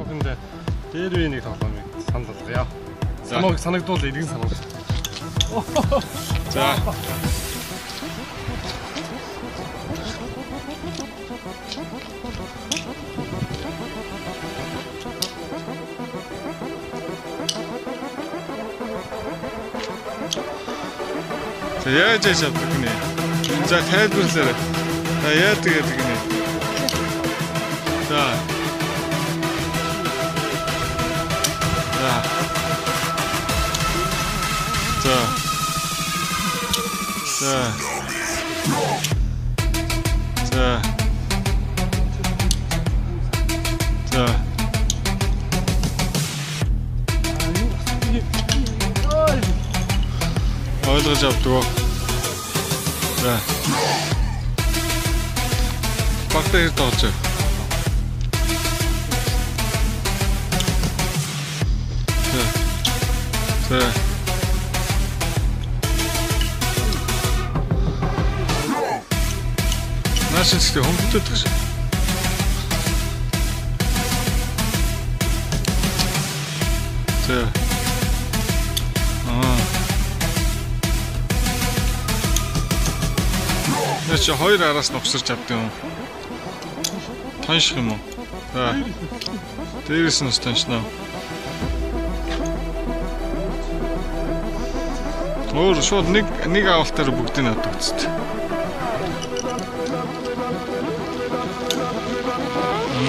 근데 дээр нэг тоглоомыг санал болгоё. Санагдвал иргэн санал. За. За яаж явдаг гинэ? За тайлбарлаарай. За яадаг гэдэг гинэ? За. За. За. За. За. За. Ойлгож авдаг уу? За. Багтаа хэрэг тоолж. За. За. Машин зэхтэй хөнгөдөд гэж. За. Чи хоёр араас нь угсарч авдаг юм. Тонших юм уу? За. Дээрээс нь тоншно. Өөр шууд нэг авалтаар бүгдийг авдаг үст.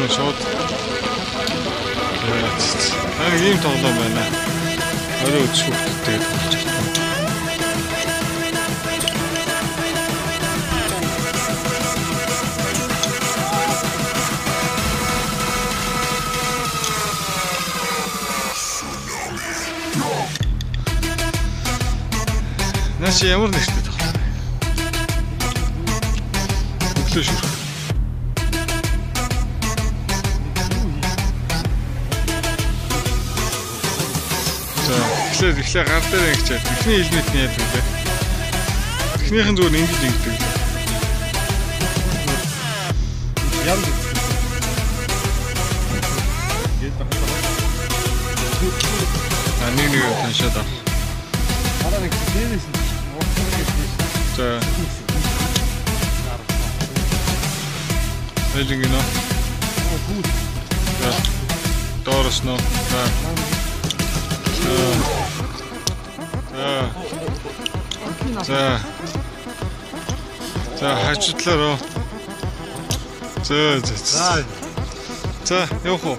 Шууд. Нэг ийм тоглоом байна. Орой өчгөх тэгээд болж байна. Наш ямар нэртэй тоглоом бэ? Өглөө шүү. Эхлээ гар дээр ингэж яадаг. Эхний хэлмэт нь яадаг вэ? Эхнийхэн зүгээр ингэж ингэдэг. Яам. Нэг таньшаад ав. Хараа нэг дээрээс нь. За. Хэлгэнэ. За. Доорос нөө. За. За. За хажуудлаараа. За. За явах уу?